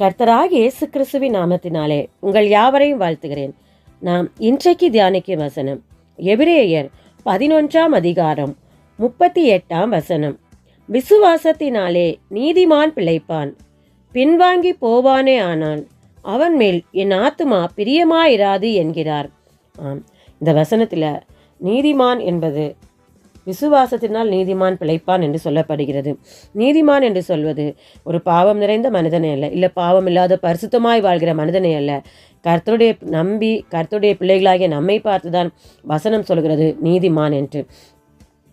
கர்த்தராகிய இயேசு கிறிஸ்துவின் நாமத்தினாலே உங்கள் யாவரையும் வாழ்த்துகிறேன். நாம் இன்றைக்கு தியானிக்கும் வசனம் எபிரேயர் 11:38 விசுவாசத்தினாலே நீதிமான் பிழைப்பான், பின்வாங்கி போவானே ஆனால் அவன் மேல் என் ஆத்துமா பிரியமாயிராது என்கிறார். இந்த வசனத்தில் நீதிமான் என்பது விசுவாசத்தினால் நீதிமான் பிழைப்பான் என்று சொல்லப்படுகிறது. நீதிமான் என்று சொல்வது ஒரு பாவம் நிறைந்த மனிதனே அல்ல, இல்லை பாவம் இல்லாத பரிசுத்தமாய் வாழ்கிற மனிதனே அல்ல. கர்த்தருடைய பிள்ளைகளாகிய நம்மை பார்த்துதான் வசனம் சொல்கிறது நீதிமான் என்று.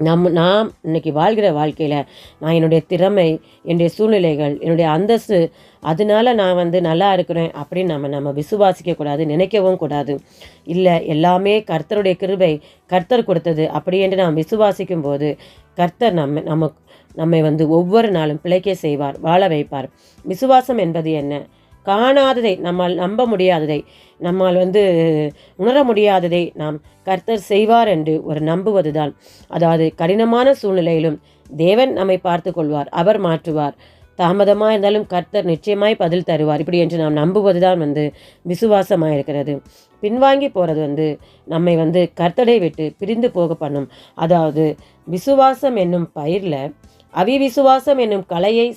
நாம் இன்னைக்கு வாழ்கிற வாழ்க்கையில் நான் என்னுடைய திறமை, என்னுடைய சூழ்நிலைகள், என்னுடைய அந்தஸ்து, அதனால நான் நல்லா இருக்கிறேன் அப்படின்னு நம்ம விசுவாசிக்கக்கூடாது, நினைக்கவும் கூடாது. இல்லை, எல்லாமே கர்த்தருடைய கிருபை, கர்த்தர் கொடுத்தது அப்படி என்று நாம் விசுவாசிக்கும் போது கர்த்தர் நம்மை ஒவ்வொரு நாளும் பிழைக்க செய்வார், வாழ வைப்பார். விசுவாசம் என்பது என்ன? காணாததை, நம்மால் நம்ப முடியாததை, நம்மால் உணர முடியாததை நாம் கர்த்தர் செய்வார் என்று ஒரு நம்புவது தான். அதாவது கடினமான சூழ்நிலையிலும் தேவன் நம்மை பார்த்து கொள்வார், அவர் மாற்றுவார். தாமதமாக இருந்தாலும் கர்த்தர் நிச்சயமாய் பதில் தருவார், இப்படி என்று நாம் நம்புவது தான் விசுவாசமாக இருக்கிறது. பின்வாங்கி போகிறது நம்மை கர்த்தரை விட்டு பிரிந்து போக பண்ணும். அதாவது விசுவாசம் என்னும் பயிரில் அவிவிசுவாசம் என்னும் கலையை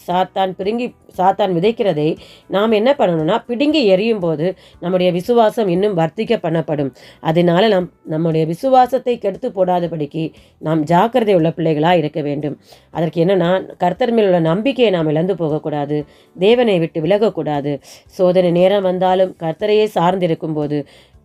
சாத்தான் விதைக்கிறதை நாம் என்ன பண்ணணும்னா பிடுங்கி எறியும் போது நம்முடைய விசுவாசம் இன்னும் வர்த்திக்க பண்ணப்படும். அதனால நம்முடைய விசுவாசத்தை கெடுத்து போடாதபடிக்கு நாம் ஜாக்கிரதை உள்ள பிள்ளைகளாக இருக்க வேண்டும். அதற்கு என்னன்னா, கர்த்தர் மேல் உள்ள நம்பிக்கையை நாம் இழந்து போகக்கூடாது, தேவனை விட்டு விலகக்கூடாது. சோதனை நேரம் வந்தாலும் கர்த்தரையே சார்ந்திருக்கும் போது,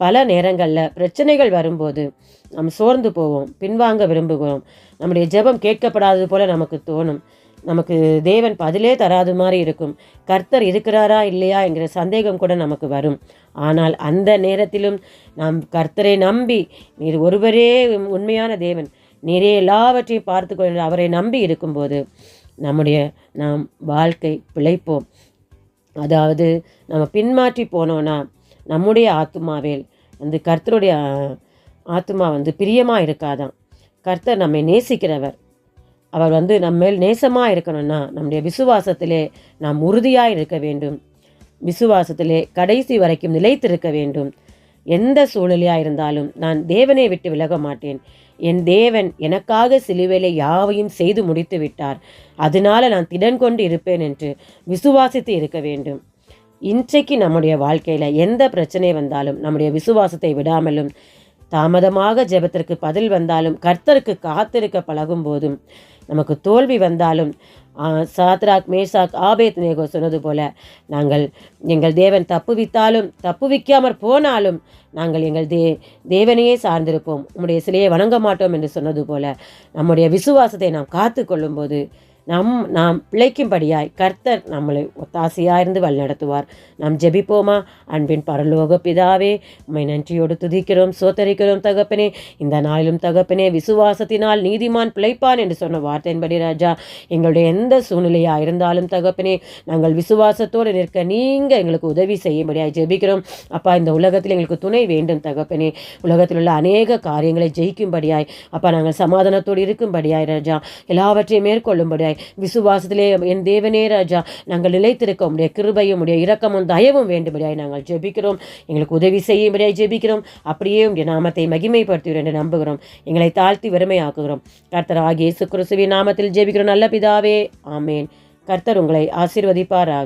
பல நேரங்களில் பிரச்சனைகள் வரும்போது நாம் சோர்ந்து போவோம், பின்வாங்க விரும்புகிறோம். நம்முடைய ஜெபம் கேட்கப்படாதது போல நமக்கு தோணும், நமக்கு தேவன் பதிலே தராது மாதிரி இருக்கும், கர்த்தர் இருக்கிறாரா இல்லையா என்கிற சந்தேகம் கூட நமக்கு வரும். ஆனால் அந்த நேரத்திலும் நாம் கர்த்தரை நம்பி, நீர் ஒருவரே உண்மையான தேவன், நீரே எல்லாவற்றையும் பார்த்து கொள்ள அவரை நம்பி இருக்கும்போது நாம் வாழ்க்கை பிழைப்போம். அதாவது நம்ம பின்மாற்றி போனோன்னா நம்முடைய ஆத்துமாவில் கர்த்தருடைய ஆத்துமா பிரியமாக இருக்காதான். கர்த்தர் நம்மை நேசிக்கிறவர். அவர் நம்மேல் நேசமாக இருக்கணும்னா நம்முடைய விசுவாசத்திலே நாம் உறுதியாக இருக்க வேண்டும், விசுவாசத்திலே கடைசி வரைக்கும் நிலைத்திருக்க வேண்டும். எந்த சூழ்நிலையாக இருந்தாலும் நான் தேவனை விட்டு விலக மாட்டேன், என் தேவன் எனக்காக சிலுவையிலே யாவையும் செய்து முடித்து விட்டார், அதனால நான் திடன் கொண்டு இருப்பேன் என்று விசுவாசித்து இருக்க வேண்டும். இன்றைக்கு நம்முடைய வாழ்க்கையில் எந்த பிரச்சனை வந்தாலும் நம்முடைய விசுவாசத்தை விடாமலும், தாமதமாக ஜெபத்திற்கு பதில் வந்தாலும் கர்த்தருக்கு காத்திருக்க பழகும் போதும், நமக்கு தோல்வி வந்தாலும் சாத்ராக், மேஷாக், ஆபேத்நேகோ சொன்னது போல, நாங்கள் எங்கள் தேவன் தப்புவித்தாலும் தப்புவிக்காமற் போனாலும் நாங்கள் எங்கள் தேவனையே சார்ந்திருப்போம், உம்முடைய சிலையை வணங்க மாட்டோம் என்று சொன்னது போல, நம்முடைய விசுவாசத்தை நாம் காத்து கொள்ளும்போது நாம் பிழைக்கும்படியாய் கர்த்தர் நம்மளை ஒத்தாசையாயிருந்து வழிநடத்துவார். நாம் ஜெபிப்போமா? அன்பின் பரலோக பிதாவே, உம்மை நன்றியோடு துதிக்கிறோம், சோத்தரிக்கிறோம் தகப்பனே. இந்த நாளிலும் தகப்பனே, விசுவாசத்தினால் நீதிமான் பிழைப்பான் என்று சொன்ன வார்த்தையின்படி ராஜா, எங்களுடைய எந்த சூழ்நிலையாக இருந்தாலும் தகப்பனே, நாங்கள் விசுவாசத்தோடு நிற்க நீங்கள் எங்களுக்கு உதவி செய்யும்படியாய் ஜெபிக்கிறோம். அப்பா, இந்த உலகத்தில் எங்களுக்கு துணை வேண்டும் தகப்பனே. உலகத்தில் உள்ள அநேக காரியங்களை ஜெயிக்கும்படியாய் அப்பா, நாங்கள் சமாதானத்தோடு இருக்கும்படியாய் ராஜா, எல்லாவற்றையும் மேற்கொள்ளும்படியாய் விசுவாசத்திலே என் தேவனே ராஜா, நாங்கள் நிலைத்திருக்க உடைய கிருபையும் உடைய இரக்கமும் தயவும் வேண்டும்படியாய் நாங்கள் ஜெபிக்கிறோம். எங்களுக்கு உதவி செய்யும்படியாய் ஜெபிக்கிறோம். அப்படியே உடைய நாமத்தை மகிமைப்படுத்துகிறோம் என்று நம்புகிறோம். எங்களை தாழ்த்தி வறுமையாக்குகிறோம். கர்த்தர் ஆகிய இயேசு கிறிஸ்துவின் நாமத்தில் ஜெபிக்கிறோம் நல்ல பிதாவே, ஆமேன். கர்த்தர் உங்களை ஆசீர்வதிப்பாராக.